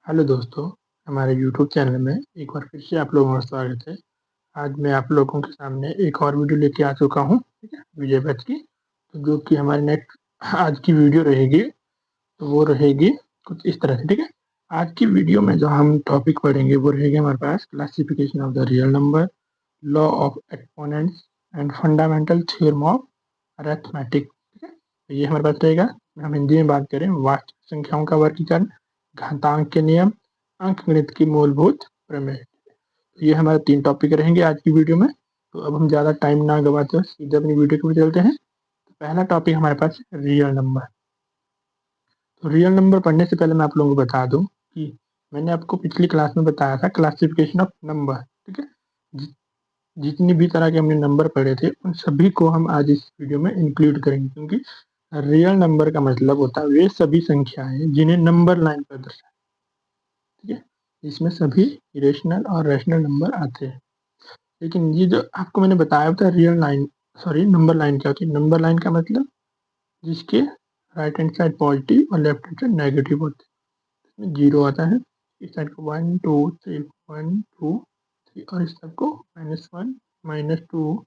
Hello दोस्तों, हमारे YouTube channel में एक बार फिर से आप लोगों का स्वागत है। आज मैं आप लोगों के सामने एक और वीडियो लेके आ चुका हूँ, ठीक है, विजय भट्ट की। तो जो कि हमारी नेक्स्ट आज की वीडियो रहेगी, तो वो रहेगी कुछ इस तरह से, ठीक है। आज की वीडियो में जो हम टॉपिक पढ़ेंगे वो रहेगा हमारे पास classification of the real number, law of exponents and fundamental theorem of arithmetic, ठीक है। तो ये हमारे पास रहेगा। हम हिंदी में बात करें वास्तविक संख्याओं का वर्गीकरण, घातांक के नियम, अंकगणित की मूलभूत प्रमेय। तो ये हमारे 3 टॉपिक रहेंगे आज की वीडियो में। तो अब हम ज़्यादा टाइम ना गवाते हुए सीधे अपनी वीडियो के ऊपर चलते हैं। तो पहला टॉपिक हमारे पास रियल नंबर। तो रियल नंबर पढ़ने से पहले मैं आप लोगों को बता दूं कि मैंने आपको पिछली क्लास में बताया था क्लासिफिकेशन ऑफ नंबर, ठीक है। जि, जितनी भी तरह के हमने नंबर पढ़े थे उन सभी को हम आज इस वीडियो में इंक्लूड करेंगे, क्योंकि रियल नंबर का मतलब होता है वे सभी संख्याएं जिन्हें नंबर लाइन पर दर्शाया, ठीक है। इसमें सभी इरेशनल और रैशनल नंबर आते हैं। लेकिन ये जो आपको मैंने बताया था real line, sorry number line क्या होती है। नंबर लाइन का मतलब जिसके राइट हैंड साइड पॉजिटिव और लेफ्ट हैंड साइड नेगेटिव होते हैं। इसमें जीरो आता है, इस साइड को 1 2 3 1 2 3 और इस साइड को -1 -2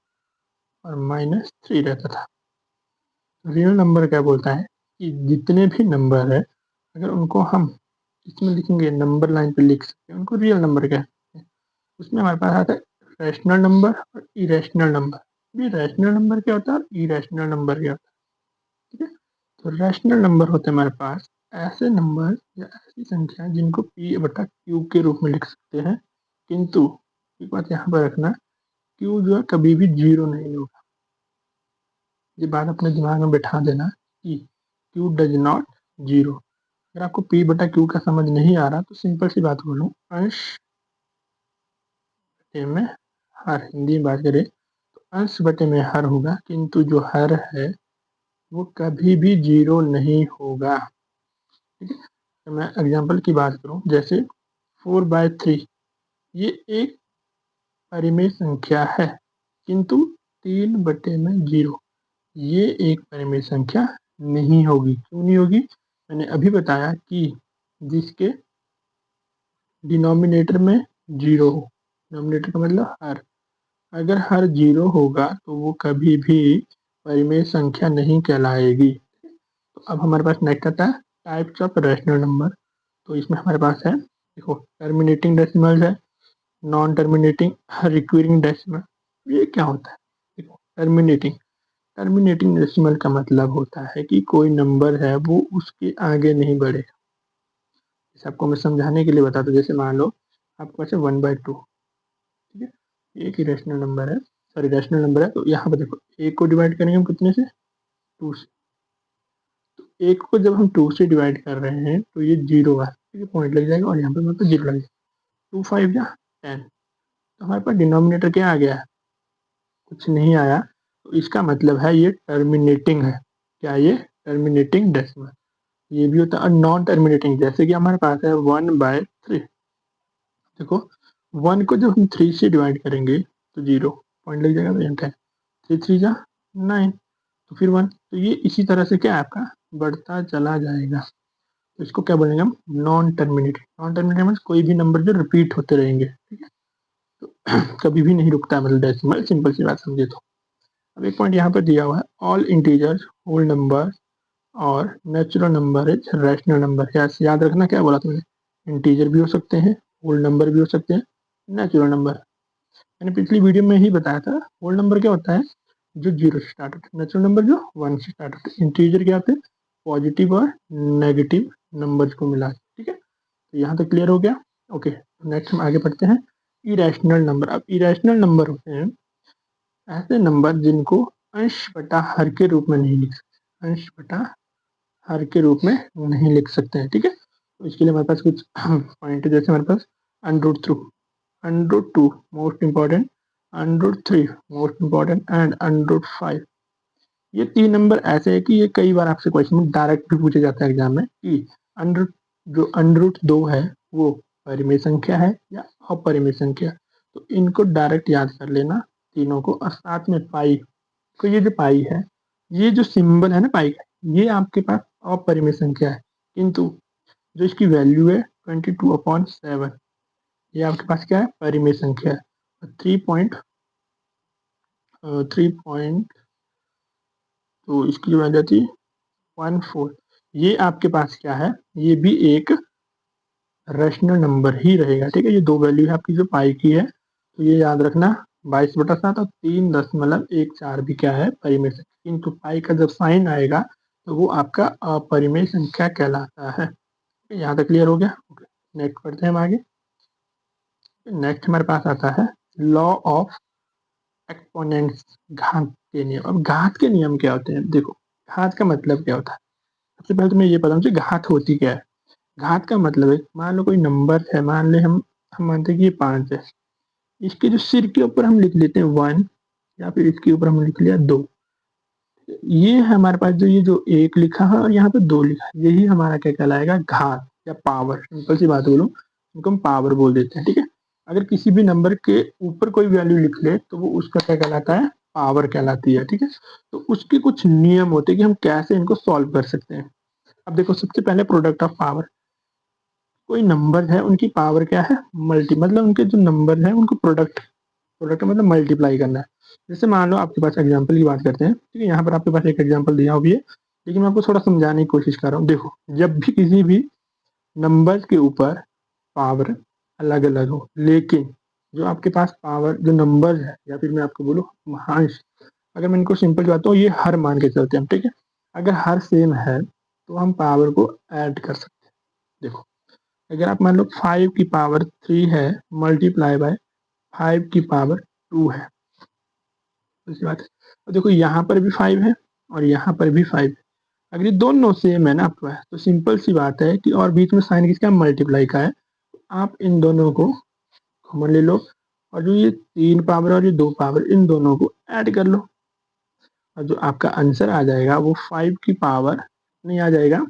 और -3 रहता था। रियल नंबर क्या बोलता है कि जितने भी नंबर है अगर उनको हम इसमें लिखेंगे, नंबर लाइन पे लिख सकते हैं, उनको रियल नंबर कहते हैं। उसमें हमारे पास आता है रैशनल नंबर और इरेशनल नंबर। ये रैशनल नंबर क्या होता है और इरेशनल नंबर क्या होता है, ठीक है। तो रैशनल नंबर होते हैं हमारे पास ऐसे नंबर या ऐसी संख्या जिनको पी बटा क्यू के रूप में लिख सकते हैं, किंतु एक बात यहाँ पर रखना, क्यू जो है कभी भी जीरो नहीं होगा। ये बात अपने दिमाग में बैठा देना कि क्यू डज नॉट जीरो। अगर आपको पी बटा क्यू का समझ नहीं आ रहा तो सिंपल सी बात बोलूँ, अंश बटे में हर, हिंदी में बात करें तो अंश बटे में हर होगा, किंतु जो हर है वो कभी भी जीरो नहीं होगा, ठीक है। तो मैं एग्जांपल की बात करूं, जैसे 4/3 ये एक परिमेय संख्या है, किंतु 3/0 ये एक परिमेय संख्या नहीं होगी। क्यों नहीं होगी? मैंने अभी बताया कि जिसके डिनोमिनेटर में जीरो हो, डिनोमिनेटर का मतलब हर, अगर हर जीरो होगा तो वो कभी भी परिमेय संख्या नहीं कहलाएगी। तो अब हमारे पास नेक्स्ट आता है टाइप्स ऑफ रैशनल नंबर। तो इसमें हमारे पास है, देखो, टर्मिनेटिंग डेसिमल्स है, नॉन टर्मिनेटिंग, रिक्यूरिंग डेसिमल। ये क्या होता है? देखो, टर्मिनेटिंग टर्मिनेटिंग डेसिमल का मतलब होता है कि कोई नंबर है वो उसके आगे नहीं बढ़ेगा। जैसे आपको मैं समझाने के लिए बता दूं, जैसे मान लो आपके पास है 1/2, ठीक है। एक ही रैशनल नंबर है, सॉरी रैशनल नंबर है। तो यहाँ पर देखो, एक को डिवाइड करेंगे हम कितने से? 2 से। तो एक को जब हम 2 से डिवाइड कर रहे हैं तो ये जीरो है, ठीक है, पॉइंट लग जाएगा और यहाँ पे मतलब जीरो लग जाएगा। 2 5 या 10। तो हमारे पास डिनोमिनेटर क्या आ गया है? कुछ नहीं आया। तो इसका मतलब है ये टर्मिनेटिंग है। क्या ये? Terminating decimal. ये भी होता है नॉन टर्मिनेटिंग, जैसे कि हमारे पास है 1/3। देखो, 1 को जब हम 3 से डिवाइड करेंगे तो जीरो, पॉइंट लग जाएगा, तो यहाँ 10, 3 3 जा 9, तो फिर 1। तो ये इसी तरह से क्या है आपका बढ़ता चला जाएगा। तो इसको क्या बोलेंगे हम? Non terminating. Non terminating means कोई भी नंबर जो रिपीट होते रहेंगे, ठीक है। तो कभी भी नहीं रुकता है, मतलब डेसिमल, सिंपल सी बात समझे तो। अब एक पॉइंट यहाँ पर दिया हुआ है, ऑल इंटीजर्स होल नंबर और natural number is rational number. याद रखना क्या बोला तुमने, इंटीजर भी हो सकते हैं, होल नंबर भी हो सकते हैं, नेचुरल नंबर। मैंने पिछली वीडियो में ही बताया था, होल नंबर क्या होता है? जो जीरो से स्टार्ट होता है। नेचुरल नंबर जो 1 से स्टार्ट होता है। इंटीजर क्या होते हैं? पॉजिटिव और नेगेटिव नंबर्स को मिला, ठीक है। तो यहाँ तक क्लियर हो गया? ओके, नेक्स्ट हम आगे बढ़ते हैं। Irrational number. अब इरेशनल नंबर होते हैं ऐसे नंबर जिनको अंश बटा हर के रूप में नहीं लिख सकते, अंश बटा हर के रूप में नहीं लिख सकते हैं, ठीक है। तो इसके लिए हमारे पास कुछ पॉइंट है, जैसे हमारे पास under root 2 most important, under root 3 most important and under root 5। ये 3 नंबर ऐसे है कि ये कई बार आपसे क्वेश्चन में डायरेक्ट भी पूछे जाता है एग्जाम में कि अंडर जो अंडर रूट 2 है वो परिमेय संख्या है या अपरिमेय संख्या। तो इनको डायरेक्ट याद कर लेना तीनों को, और साथ में पाई। तो ये जो पाई है, ये जो सिंबल है ना पाई का, ये आपके पास अपरिमेय संख्या है, किंतु जो इसकी वैल्यू है 22/7। ये आपके पास क्या है, परिमेय संख्या है। 3 तो इसकी जो वैल्यू थी 14, ये आपके पास क्या है, ये भी एक रैशनल नंबर ही रहेगा। ठीक है, ये दो वैल्यू है आपकी जो पाई की है, तो ये याद रखना 22/7 और 3.14 भी क्या है, परिमेय संख्या। किंतु पाई का जब साइन आएगा तो वो आपका अपरिमेय संख्या कहलाता है। यहाँ तक क्लियर हो गया। नेक्स्ट पढ़ते हैं हम आगे। नेक्स्ट हमारे पास आता है लॉ ऑफ एक्सपोनेंट्स, घात के नियम। अब घात के नियम क्या होते हैं, देखो घात का मतलब क्या होता है। सबसे पहले तुम्हें ये पता होना चाहिए घात होती क्या है। घात का मतलब है, मान लो कोई नंबर है, मान ले हम मानते हैं कि ये 5 है, इसके जो सिर के ऊपर हम लिख लेते हैं 1, या फिर इसके ऊपर हम लिख लिया 2। ये है हमारे पास जो ये जो 1 लिखा है और यहाँ पे 2 लिखा है, यही हमारा क्या कहलाएगा, घात या पावर। सिंपल सी बात बोलूं, इनको हम पावर बोल देते हैं। ठीक है, अगर किसी भी नंबर के ऊपर कोई वैल्यू लिख ले तो वो उसका क्या कहलाता है, पावर कहलाती है। ठीक है, तो उसके कुछ नियम होते हैं कि हम कैसे इनको सॉल्व कर सकते हैं। अब देखो, सबसे पहले प्रोडक्ट ऑफ पावर। कोई नंबर है, उनकी पावर क्या है, मल्टी, मतलब उनके जो नंबर है उनको प्रोडक्ट, प्रोडक्ट मतलब मल्टीप्लाई करना है। जैसे मान लो आपके पास एग्जांपल की बात करते हैं। ठीक है, यहाँ पर आपके पास एक एग्जांपल दिया हुआ भी है, लेकिन मैं आपको थोड़ा समझाने की कोशिश कर रहा हूँ। देखो, जब भी किसी भी नंबर के ऊपर पावर अलग अलग हो, लेकिन जो आपके पास पावर जो नंबर है, या फिर मैं आपको बोलूँ महांश, अगर मैं इनको सिंपल बताता हूँ, ये हर मान के चलते हैं। ठीक है, अगर हर सेम है तो हम पावर को ऐड कर सकते हैं। देखो, अगर आप मान लो 5 की पावर 3 है मल्टीप्लाई बाय 5 की पावर 2 है, दूसरी बात है। और देखो, यहाँ पर भी 5 है और यहाँ पर भी 5 है। अगर ये दोनों सेम है ना आपका, तो सिंपल सी बात है कि, और बीच में साइन किसका, मल्टीप्लाई का है, तो आप इन दोनों को कॉमन ले लो, और जो ये 3 पावर और ये 2 पावर, इन दोनों को ऐड कर लो, और जो आपका आंसर आ जाएगा वो 5 की पावर नहीं आ जाएगा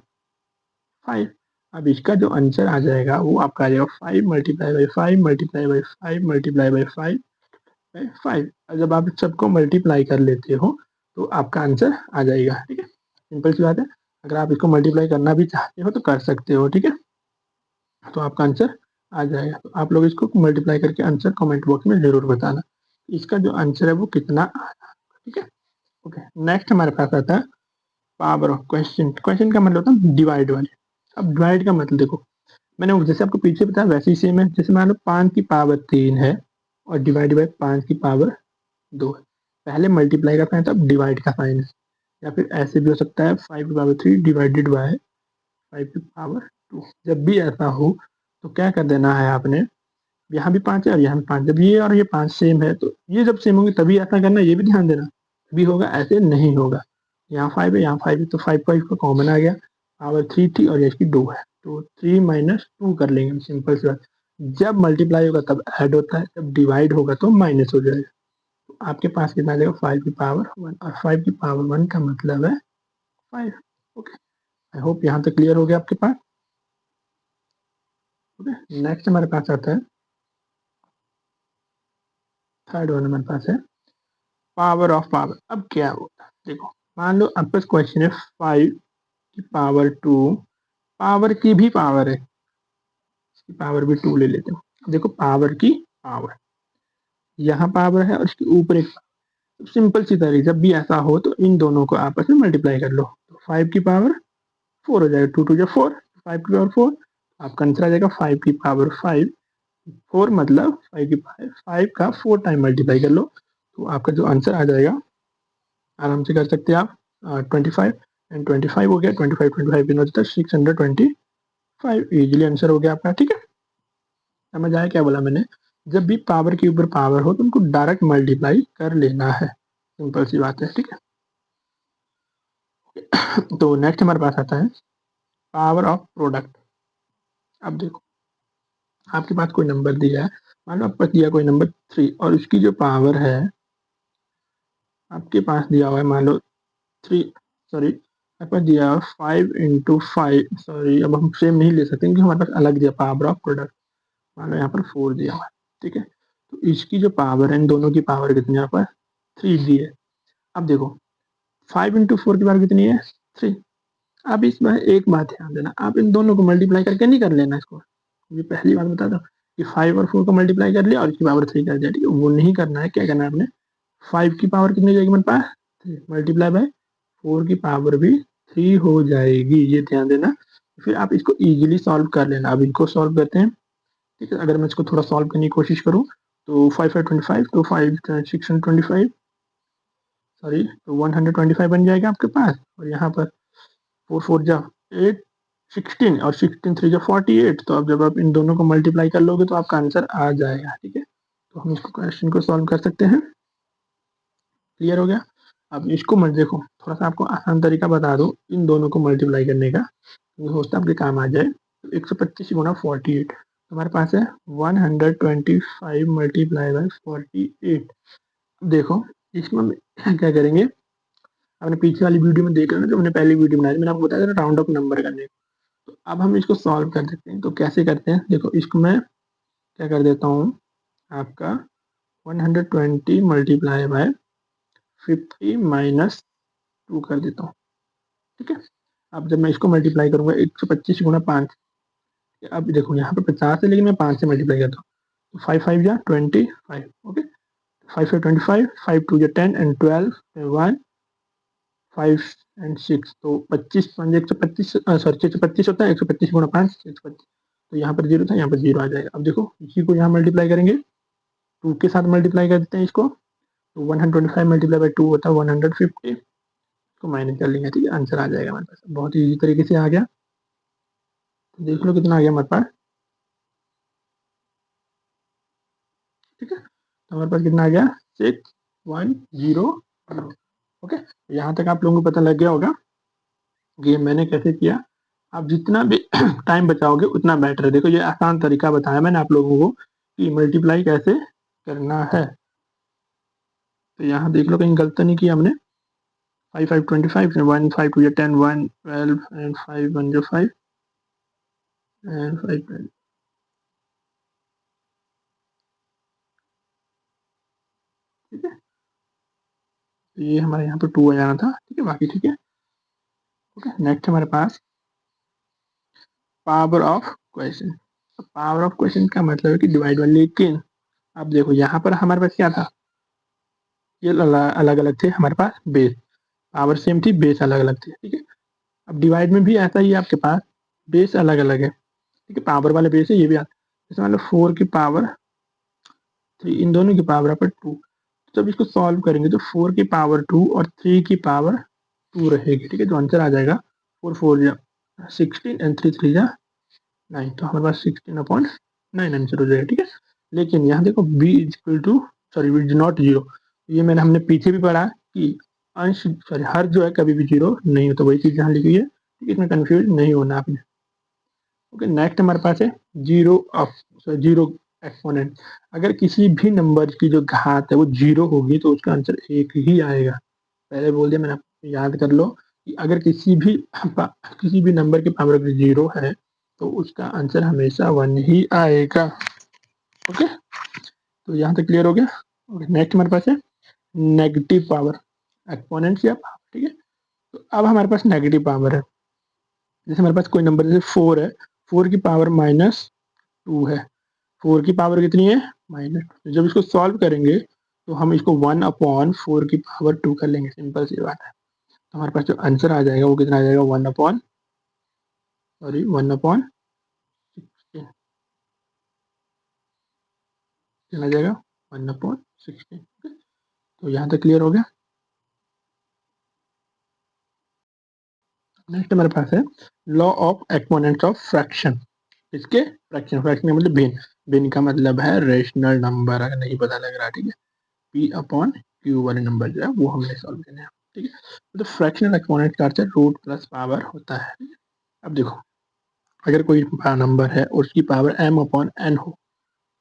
5। अब इसका जो आंसर आ जाएगा वो आपका आ जाएगा 5 multiply by 5 multiply by 5 multiply by 5 by 5। और जब आप सबको मल्टीप्लाई कर लेते हो तो आपका आंसर आ जाएगा। ठीक है, सिंपल सी बात है। अगर आप इसको मल्टीप्लाई करना भी चाहते हो तो कर सकते हो। ठीक है, तो आपका आंसर आ जाएगा। तो आप लोग इसको मल्टीप्लाई करके आंसर कमेंट बॉक्स में जरूर बताना, इसका जो आंसर है वो कितना आया। ठीक है, ओके। नेक्स्ट हमारे पास आता है पावर ऑफ क्वेश्चन। क्वेश्चन का मतलब होता है डिवाइड वाले। अब डिवाइड का मतलब देखो, मैंने जैसे आपको पीछे बताया वैसे ही सेम है। जैसे मान लो 5 की पावर 3 है और डिवाइड बाई 5 की पावर 2 है, पहले मल्टीप्लाई का साइन था, अब डिवाइड का साइन है। या फिर ऐसे भी हो सकता है 5 की पावर 3 डिवाइडेड बाय 5 की पावर 2। जब भी ऐसा हो तो क्या कर देना है आपने, यहाँ भी 5 है और यहाँ भी 5, जब ये और ये 5 सेम है तो ये जब सेम होंगे तभी ऐसा करना, ये भी ध्यान देना, तभी होगा, ऐसे नहीं होगा। यहाँ 5 है, यहाँ 5 है, तो 5 का इसका कॉमन आ गया, पावर 3 थी और इसकी 2 है, तो 3 माइनस 2 कर लेंगे हम, सिंपल सी बात। जब मल्टीप्लाई होगा तब ऐड होता है, जब डिवाइड होगा तो माइनस हो जाएगा। तो आपके पास कितना आ जाएगा, 5 की पावर 1, और 5 की पावर 1 का मतलब है 5। ओके, आई होप यहाँ तक क्लियर हो गया आपके पास। ओके, नेक्स्ट हमारे पास आता है थर्ड वन, हमारे पास है पावर ऑफ पावर। अब क्या होता है, देखो मान लो आपके पास क्वेश्चन है 5 की पावर 2, पावर की भी पावर है, इसकी पावर भी 2 ले लेते हैं। देखो, पावर की पावर, यहाँ पावर है और इसके ऊपर एक, सिंपल सी तरीके, जब भी ऐसा हो तो इन दोनों को आपस में मल्टीप्लाई कर लो, तो 5 की पावर 4 हो जाएगा, 2 2 4, 5 की पावर 4, आपका आंसर आ जाएगा 5 की पावर 5। 4 मतलब 5 की पावर 5 का 4 टाइम मल्टीप्लाई कर लो, तो आपका जो आंसर आ जाएगा, आराम से कर सकते हैं आप, 25 एंड 25 हो गया, 25 25 भी होता है 625, इजीली आंसर हो गया आपका। ठीक है, समझ आया क्या बोला मैंने, जब भी पावर के ऊपर पावर हो तो उनको डायरेक्ट मल्टीप्लाई कर लेना है, सिंपल सी बात है। ठीक है, तो नेक्स्ट हमारे पास आता है पावर ऑफ प्रोडक्ट। अब देखो, आपके पास कोई नंबर दिया है, मान लो आपके पास दिया कोई नंबर 3 और उसकी जो पावर है आपके पास दिया हुआ है, मान लो 3, सॉरी आपके पास दिया है 5 × 5, सॉरी अब हम सेम नहीं ले सकते क्योंकि हमारे पास अलग दिया पावर ऑफ प्रोडक्ट। मान लो यहाँ पर 4 दिया हुआ है। ठीक है, तो इसकी जो पावर है, इन दोनों की पावर कितनी है, यहाँ पर 3 दी है। अब देखो 5 × 4 की पावर कितनी है, 3। अब इसमें एक बात ध्यान देना, आप इन दोनों को मल्टीप्लाई करके नहीं कर लेना इसको, ये पहली बात बता दो कि 5 और 4 को मल्टीप्लाई कर लिया और इसकी पावर 3 कर दिया, ठीक है। वो नहीं करना है, क्या करना है आपने, 5 की पावर कितनी जाएगी मेरे पास, 3 मल्टीप्लाई बाय 4 की पावर भी 3 हो जाएगी, ये ध्यान देना। फिर आप इसको इजीली सॉल्व कर लेना। अब इनको सॉल्व करते हैं, ठीक है। अगर मैं इसको थोड़ा सॉल्व करने की कोशिश करूँ तो 5 5 25, तो 5 6 25, सॉरी, तो 125 बन जाएगा आपके पास। और यहाँ पर 4 4 जा 8, 16 और 16 3 जा 48। तो अब जब आप इन दोनों को मल्टीप्लाई कर लोगे तो आपका आंसर आ जाएगा, ठीक है। तो हम इसको क्वेश्चन को सॉल्व कर सकते हैं। क्लियर हो गया। अब इसको मत देखो, थोड़ा सा आपको आसान तरीका बता दूं इन दोनों को मल्टीप्लाई करने का, हो सकता है आपके काम आ जाए। तो 125 गुना 48, हमारे पास है 125 मल्टीप्लाई बाय 48। देखो इसमें हम क्या करेंगे, आपने पीछे वाली वीडियो में देख लेना, जो मैंने पहली वीडियो बनाई, मैंने आपको बताया था राउंड अप नंबर करने को। तो अब हम इसको सॉल्व कर सकते हैं। तो कैसे करते हैं, देखो इसको मैं क्या कर देता हूँ, आपका 120 मल्टीप्लाई बाय 50 माइनस 2 कर देता हूँ, ठीक है। अब जब मैं इसको मल्टीप्लाई करूंगा 125 गुना 5, अब देखो यहाँ पे 50 है लेकिन मैं 5 से मल्टीप्लाई करता हूँ, तो 5 5 जा 25, ओके। 5 5 25, 5 2 जा 10 एंड 12 1 5 एंड 6, तो 25 5 125, सॉरी 625 होता है, 125 गुना 5 625। तो यहाँ पर जीरो था, यहाँ पर जीरो आ जाएगा। अब देखो इसी को यहाँ मल्टीप्लाई करेंगे, 2 के साथ मल्टीप्लाई कर देते हैं इसको, तो 125 मल्टीप्लाई बाई 2 होता है 150, इसको माइनस कर लेंगे, ठीक है। आंसर आ जाएगा हमारे पास, बहुत ही ईजी तरीके से आ गया। तो देख लो कितना आ गया हमारे पास, ठीक है। तो हमारे पास कितना आ गया, 6100, ओके। यहाँ तक आप लोगों को पता लग गया होगा कि ये मैंने कैसे किया। आप जितना भी टाइम बचाओगे उतना बेटर है। देखो ये आसान तरीका बताया मैंने आप लोगों को कि मल्टीप्लाई कैसे करना है। तो यहाँ देख लो कहीं गलत तो नहीं किया हमने। 5 5 25, 1 5 2 10, 1 12 एंड 5 1 जो 5 एंड 5 12, ठीक है। तो ये हमारे यहाँ पे 2 आ जाना था, ठीक है, बाकी ठीक है, ओके। नेक्स्ट हमारे पास power of question. Power of question का मतलब है कि डिवाइड वाली, लेकिन अब देखो यहाँ पर हमारे पास क्या था, ये अलग अलग थे हमारे पास बेस, पावर सेम थी, बेस अलग अलग थी, ठीक है। अब डिवाइड में भी ऐसा ही है आपके पास, बेस अलग अलग है, ठीक है, पावर वाले बेस है, ये भी आता है। जैसे मान लो 4 की पावर 3, इन दोनों की पावर पर 2। जब इसको सॉल्व करेंगे तो 4 की पावर 2 और 3 की पावर 2 रहेगी, ठीक है। तो आंसर आ जाएगा 4 4 जा 16 एंड 3 3 जा 9, तो हमारे पास 16/9 आंसर हो जाएगा, ठीक है। लेकिन यहाँ देखो b is equal to, sorry b is not zero, ये मैंने हमने पीछे भी पढ़ा कि अंश, सॉरी हर जो है कभी भी जीरो नहीं होता, वही चीज़ यहाँ लिखी है, ठीक है। इसमें कंफ्यूज नहीं होना आपने, ओके। नेक्स्ट हमारे पास है जीरो ऑफ, जीरो एक्सपोनेंट। अगर किसी भी नंबर की जो घात है वो जीरो होगी तो उसका आंसर एक ही आएगा। पहले बोल दिया मैंने, आपको याद कर लो कि अगर किसी भी नंबर की पावर अगर जीरो है तो उसका आंसर हमेशा वन ही आएगा, ओके। तो यहाँ तक क्लियर हो गया। नेक्स्ट हमारे पास है नेगेटिव पावर, एक्सपोनेंट या पावर, ठीक है। तो अब हमारे पास नेगेटिव पावर है, जैसे हमारे पास कोई नंबर जैसे 4 है, 4 की पावर -2 है, 4 की पावर कितनी है -2। जब इसको सॉल्व करेंगे तो हम इसको 1/4 की पावर 2 कर लेंगे, सिंपल सी बात है। तो हमारे पास जो आंसर आ जाएगा वो कितना आ जाएगा, 1/16 कितना आ जाएगा, 1/16। तो यहाँ तक क्लियर हो गया। नेक्स्ट हमारे पास है law of exponents of fraction. इसके फ्रैक्शन, फ्रैक्शन का मतलब भिन्न, भिन्न का मतलब है रेशनल नंबर, अगर नहीं पता लग रहा, ठीक है। p/q वाले नंबर जो है वो हमने सॉल्व करने हैं, ठीक है। तो फ्रैक्शनल एक्सपोनेंट का अर्थ रूट प्लस पावर होता है। अब देखो अगर कोई नंबर है और उसकी पावर m/n हो,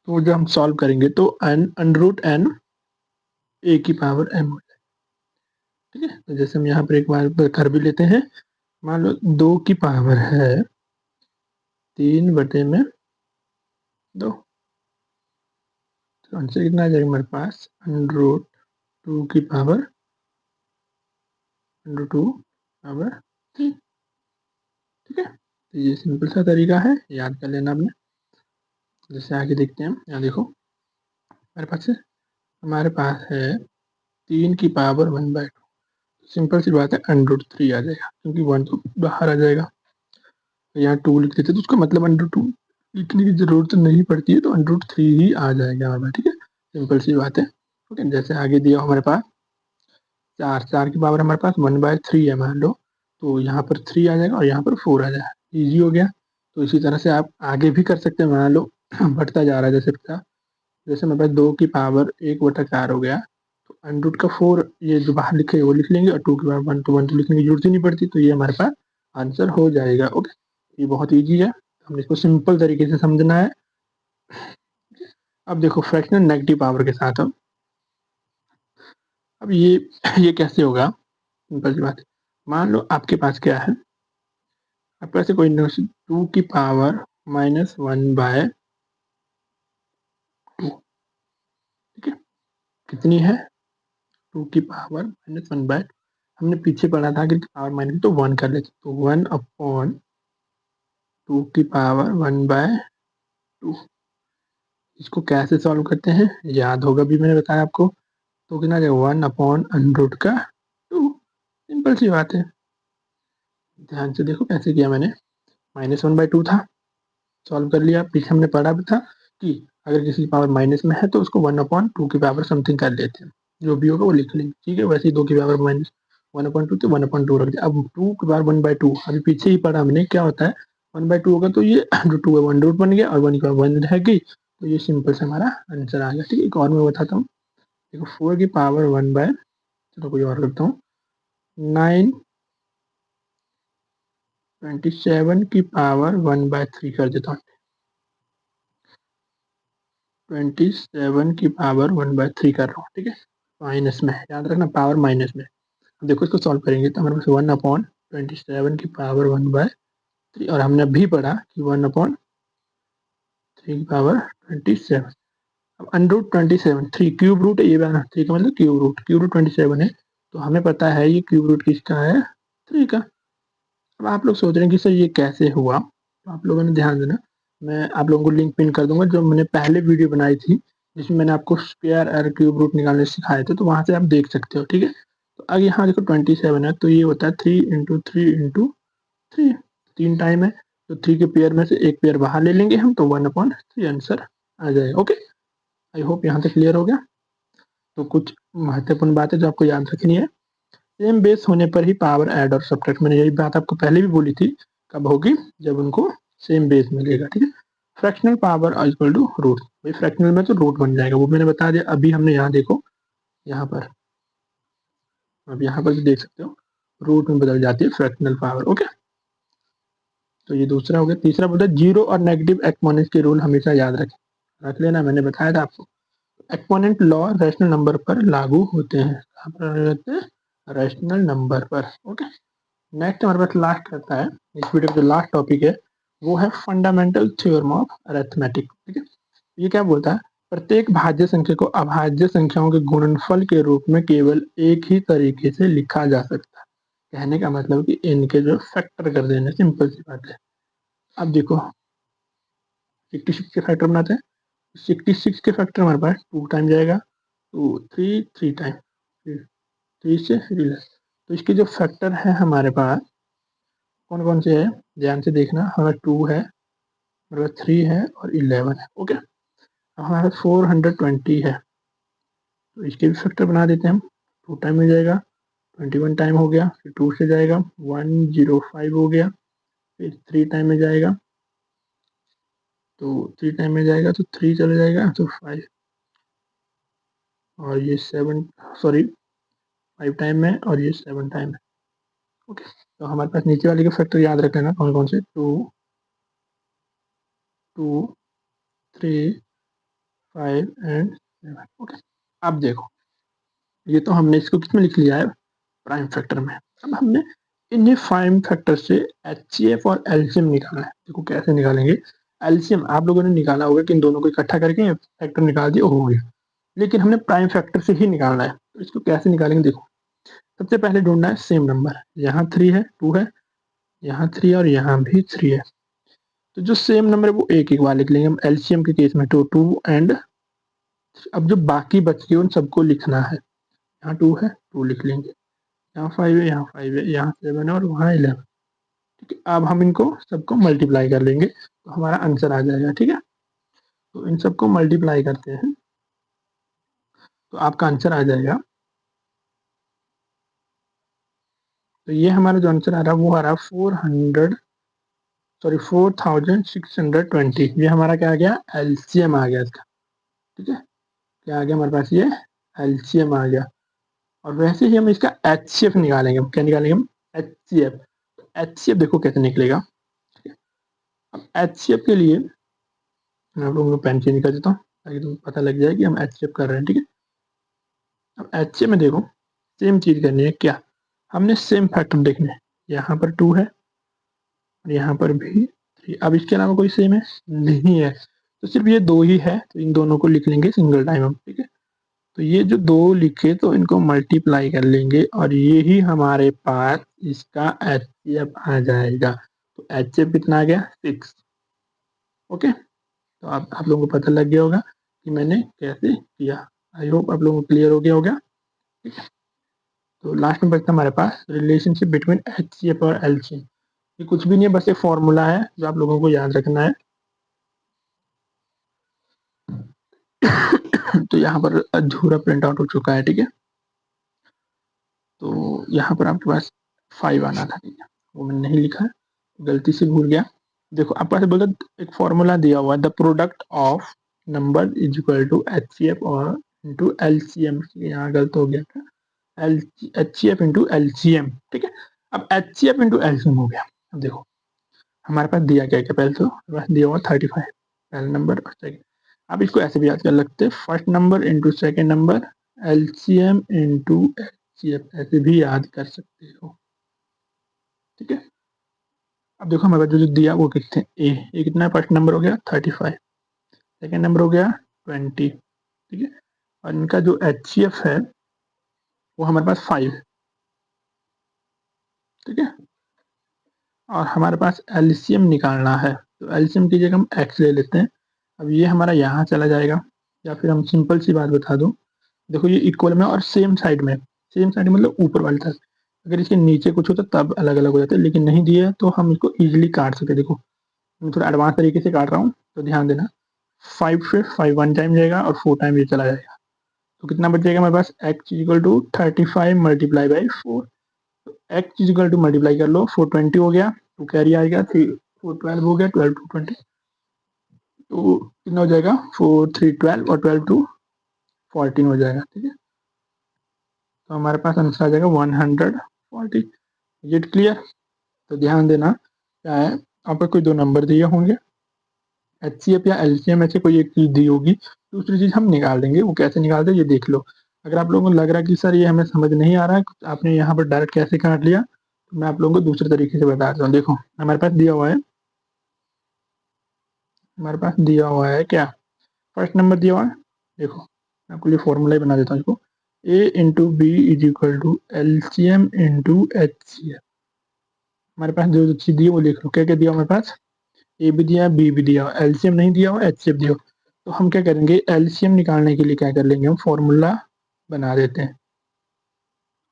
तो जब हम सॉल्व करेंगे तो n √n a की पावर m हो जाए, ठीक है। तो जैसे हम यहाँ पर एक बार कर भी लेते हैं, मान लो 2 की पावर है 3/2, तो आंसर कितना आ जाएगा हमारे पास, √2 की पावर √2 पावर 3, ठीक है। तो ये सिंपल सा तरीका है, याद कर लेना आपने। जैसे आगे देखते हैं, यहाँ देखो हमारे पास है 3 की पावर 1/2। सिंपल सी बात है, √3 आ जाएगा, क्योंकि 1 तो बाहर आ जाएगा। तो यहाँ 2 लिख देते तो उसका मतलब √2 लिखने की जरूरत नहीं पड़ती है, तो √3 ही आ जाएगा हमारे पास। ठीक है, सिंपल सी बात है। ओके, जैसे आगे दिया हमारे पास 4 की पावर हमारे पास 1/3 है मान लो, तो यहाँ पर 3 आ जाएगा और यहाँ पर 4 आ जाएगा। ईजी हो गया। तो इसी तरह से आप आगे भी कर सकते हैं। मान लो बढ़ता जा रहा है, जैसे मेरे पास 2 की पावर 1/4 हो गया, तो √4 ये जो बाहर लिखे वो लिख लेंगे, और 2 की पावर 1 तो लिखने की जरूरत ही नहीं पड़ती, तो ये हमारे पास आंसर हो जाएगा। ओके, ये बहुत ईजी है, हमने इसको सिंपल तरीके से समझना है। अब देखो फ्रैक्शनल नेगेटिव पावर के साथ अब ये कैसे होगा, सिंपल सी बात है। मान लो आपके पास क्या है, आपके पास कोई 2 की पावर -1/2। ठीक है, कितनी है, 2 की पावर -1/2। हमने पीछे पढ़ा था कि पावर माइनस तो 1 कर लेते, तो 1/2 की पावर 1/2। इसको कैसे सॉल्व करते हैं, याद होगा भी, मैंने बताया आपको। तो कितना जाएगा, 1/√2। सिंपल सी बात है, ध्यान से देखो कैसे किया मैंने। -1/2 था, सॉल्व कर लिया। पीछे हमने पढ़ा भी था कि अगर किसी की पावर माइनस में है तो उसको 1/2 की पावर समथिंग कर लेते हैं, जो भी होगा वो लिख लेंगे। ठीक है, वैसे ही 2 की पावर -1/2 तो 1/2 रख दिया। अब 2 की पावर 1/2, अभी पीछे ही पढ़ा हमने क्या होता है, 1/2 होगा तो ये जो 2 है 1 बन गया, और 1 की पावर 1 रह गई, तो ये सिंपल से हमारा आंसर आ गया। ठीक है, एक और मैं बताता हूँ। देखो 4 की पावर 1/, चलो कोई और करता हूँ, 9/27 की पावर 1/3 कर देता हूँ। 27 की पावर 1/3 कर रहा हूँ। ठीक है, माइनस में, याद रखना पावर माइनस में। अब देखो इसको सॉल्व करेंगे तो हमारे पास 1/27 की पावर 1/3, और हमने अभी पढ़ा कि 1/3 की पावर 27। अब √27, 3 क्यूब रूट है ये वाला, 3 का मतलब क्यूब रूट 27 है, तो हमें पता है ये क्यूब रूट किसका है, 3 का। अब आप लोग सोच रहे हैं कि सर ये कैसे हुआ, तो आप लोगों ने ध्यान देना, मैं आप लोगों को लिंक पिन कर दूंगा, जो मैंने पहले वीडियो बनाई थी जिसमें मैंने आपको स्क्वायर और क्यूब रूट निकालने सिखाए थे, तो वहां से आप देख सकते हो। ठीक है, तो अब यहाँ देखो 27 है, तो ये होता है 3 × 3 × 3, 3 टाइम है, तो 3 के पेयर में से एक पेयर बाहर ले लेंगे हम, तो 1/3 आंसर आ जाएगा। ओके, आई होप यहाँ तक क्लियर हो गया। तो कुछ महत्वपूर्ण बात है जो आपको याद रखनी है। सेम बेस होने पर ही पावर ऐड और सब्ट्रैक्ट, मैंने यही बात आपको पहले भी बोली थी, कब होगी, जब उनको सेम बेस मिलेगा। ठीक है, fractional power equal to root, भाई फ्रैक्शनल में तो रूट बन जाएगा, वो मैंने बता दिया। अभी हमने यहाँ देखो, यहाँ पर, अब यहाँ पर भी देख सकते हो, रूट में बदल जाती है फ्रैक्शनल पावर। ओके, तो ये दूसरा हो गया। तीसरा बोलता है जीरो और नेगेटिव एक्सपोनेंट्स के रूल हमेशा याद रख लेना, मैंने बताया था आपको। एक्सपोनेंट लॉ रैशनल नंबर पर लागू होते हैं, कहाँ पर रहते हैं, रैशनल नंबर पर। ओके, नेक्स्ट हमारे पास लास्ट रहता है, इस वीडियो का जो लास्ट टॉपिक है वो है फंडामेंटल थ्योरम ऑफ अरिथमेटिक। ठीक है, ये क्या बोलता है, प्रत्येक भाज्य संख्या को अभाज्य संख्याओं के गुणनफल के रूप में केवल एक ही तरीके से लिखा जा सकता है। कहने का मतलब कि इनके जो फैक्टर कर देने, सिंपल सी बात है। अब देखो 66 के फैक्टर बनाते हैं, 66 के फैक्टर हमारे पास 2 टाइम जाएगा, 2 3 3 टाइम, 3 से 3 लेस, तो इसके जो फैक्टर है हमारे पास कौन कौन से है, ध्यान से देखना। हमारा 2 है, हमारे पास 3 है और 11 है। ओके, हमारा 420 है, तो इसके भी फैक्टर बना देते हैं हम। 2 टाइम में जाएगा, 21 टाइम हो गया, फिर 2 से जाएगा 105 हो गया, फिर 3 टाइम में जाएगा, तो 3 टाइम में जाएगा तो 3 चला जाएगा तो 5, और ये 7, सॉरी 5 टाइम में, और ये 7 टाइम है। ओके, तो हमारे पास नीचे वाले के फैक्टर याद रख लेना कौन कौन से, 2 2 3 5 एंड 7। ओके, अब देखो ये तो हमने इसको किसमें लिख लिया है, प्राइम फैक्टर में। अब हमने इन्हीं प्राइम फैक्टर से एचसीएफ और एलसीएम निकालना है। देखो कैसे निकालेंगे, एलसीएम आप लोगों ने निकाला होगा कि इन दोनों को इकट्ठा करके फैक्टर निकाल दिया हो गया, लेकिन हमने प्राइम फैक्टर से ही निकालना है, तो इसको कैसे निकालेंगे। देखो सबसे पहले ढूंढना है सेम नंबर, यहाँ 3 है, 2 है, यहाँ 3 और यहाँ भी 3 है, तो जो सेम नंबर है वो एक एक बार लिख लेंगे हम एलसीएम के केस में, तो 2 एंड अब जो बाकी बच गए उन सबको लिखना है। यहाँ 2 है 2 लिख लेंगे, यहाँ 5 है यहाँ 5 है, यहाँ 7 है और वहाँ 11। ठीक है, अब हम इनको सबको मल्टीप्लाई कर लेंगे तो हमारा आंसर आ जाएगा। ठीक है, तो इन सबको मल्टीप्लाई करते हैं तो आपका आंसर आ जाएगा। तो ये हमारा जो आंसर आ रहा है वो आ रहा है 4620। ये हमारा क्या आ गया, एलसीएम आ गया इसका। ठीक है, क्या आ गया हमारे पास, ये एलसीएम आ गया। और वैसे ही हम इसका एचसीएफ निकालेंगे। क्या निकालेंगे हम, एचसीएफ। एचसीएफ देखो कैसे निकलेगा। ठीक है, अब एचसीएफ के लिए मैं आप लोगों को पेन चेंज कर देता हूँ ताकि तुम्हें पता लग जाए कि हम एचसीएफ कर रहे हैं। ठीक है, अब एचसीएफ में देखो सेम चीज करनी है। क्या, हमने सेम फैक्टर देखने हैं। यहाँ पर 2 है और यहाँ पर भी 3। अब इसके अलावा कोई सेम है नहीं है, तो सिर्फ ये 2 ही है, तो इन दोनों को लिख लेंगे सिंगल टाइम हम। ठीक है, तो ये जो 2 लिखे तो इनको मल्टीप्लाई कर लेंगे और ये ही हमारे पास इसका एचसीएफ आ जाएगा। तो एचसीएफ कितना आ गया, 6। ओके, तो आप लोगों को पता लग गया होगा कि मैंने कैसे किया। आई होप आप लोगों को क्लियर हो गया होगा। ठीक है, तो लास्ट में बचता हमारे पास रिलेशनशिप बिटवीन एचसीएफ और एलसीएम। ये कुछ भी नहीं है, बस एक फॉर्मूला है जो आप लोगों को याद रखना है। तो यहाँ पर अधूरा प्रिंट आउट हो चुका है। ठीक है, तो यहाँ पर आपके पास 5 आना था। ठीक है, वो मैंने नहीं लिखा है, गलती से भूल गया। देखो आपके पास बोला एक फॉर्मूला दिया हुआ है, the product of number is equal to HCF और इंटू एलसीएम। यहाँ गलत हो गया था, एचसीएफ इंटू एलसीएम। ठीक है, अब एचसीएफ इंटू एलसीएम हो गया। अब देखो हमारे पास दिया क्या क्या, पहले तो हमारे पास दिया हुआ 35 पहला नंबर और सेकेंड। अब इसको ऐसे भी याद कर लगते हैं, first number into second number LCM into HCF, ऐसे भी याद कर सकते हो। ठीक है, अब देखो हमारे पास जो दिया वो कितने, ए कितना, फर्स्ट नंबर हो गया 35, सेकेंड नंबर हो गया 20। ठीक है, और इनका जो एचसीएफ है वो हमारे पास 5। ठीक है, और हमारे पास एलसीएम निकालना है, तो एलसीएम की जगह हम एक्स ले लेते हैं। अब ये हमारा यहाँ चला जाएगा, या फिर हम सिंपल सी बात बता दूँ, देखो ये इक्वल में और सेम साइड में, सेम साइड मतलब ऊपर वाली तरफ। अगर इसके नीचे कुछ होता तब अलग अलग हो जाते, लेकिन नहीं दिए तो हम इसको इजीली काट सकते। देखो मैं थोड़ा एडवांस तरीके से काट रहा हूँ, तो ध्यान देना। 5 से 5 1 टाइम जाएगा और 4 टाइम ये चला जाएगा, तो कितना बच जाएगा हमारे पास, x equal to 35 multiply by 4। X equal to multiply कर लो, 420 हो गया, 2 कैरी आएगा, 3 4 12 हो गया, 12 2 20, तो कितना हो जाएगा 4 3 12 और 12 2 14 हो जाएगा। ठीक है, तो हमारे पास आंसर आ जाएगा 140। It clear. तो ध्यान देना क्या है, आपको कोई 2 नंबर दिए होंगे, एचसीएफ या एलसीएम में से कोई एक चीज दी होगी, दूसरी चीज हम निकाल देंगे। वो कैसे निकालते हैं ये देख लो। अगर आप लोगों को लग रहा है कि सर ये हमें समझ नहीं आ रहा है, आपने यहाँ पर डायरेक्ट कैसे काट लिया, तो मैं आप लोगों को दूसरे तरीके से बता देता हूँ। देखो हमारे पास दिया हुआ है, हमारे पास दिया हुआ है क्या, फर्स्ट नंबर दिया हुआ है। देखो मैं आपको ये फॉर्मूला ही बना देता हूँ इसको, A into B is equal to LCM into HCF. हमारे पास जो चीज दी है वो लिख लो, क्या क्या दिया हमारे पास, ए भी दिया बी भी दिया, एलसीएम नहीं दिया हो एचसीएफ दिया हो। तो हम क्या करेंगे, एलसीएम निकालने के लिए क्या कर लेंगे, हम फॉर्मूला बना देते हैं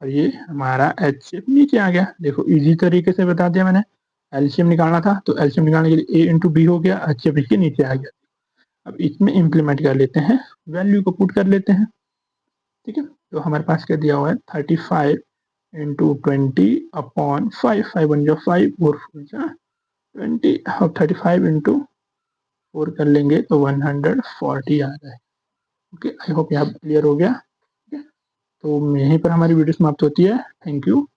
और ये हमारा एचसीएफ नीचे आ गया। देखो इजी तरीके से बता दिया मैंने, एलसीएम निकालना था तो एलसीएम निकालने के लिए ए इंटू बी हो गया, एचसीएफ इसके नीचे आ गया। अब इसमें इम्प्लीमेंट कर लेते हैं, वैल्यू को पुट कर लेते हैं। ठीक है, तो हमारे पास क्या दिया हुआ है, 35 इंटू 20 अपॉन 5, 5 1 जो 5 और 4 20, अब 35 इंटू 4 कर लेंगे तो 140 आ जाए। ओके, आई होप यहाँ क्लियर हो गया। ठीक है, तो यहीं पर हमारी वीडियो समाप्त होती है। Thank you.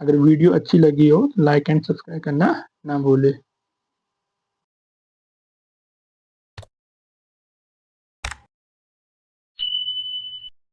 अगर वीडियो अच्छी लगी हो लाइक एंड सब्सक्राइब करना ना भूले।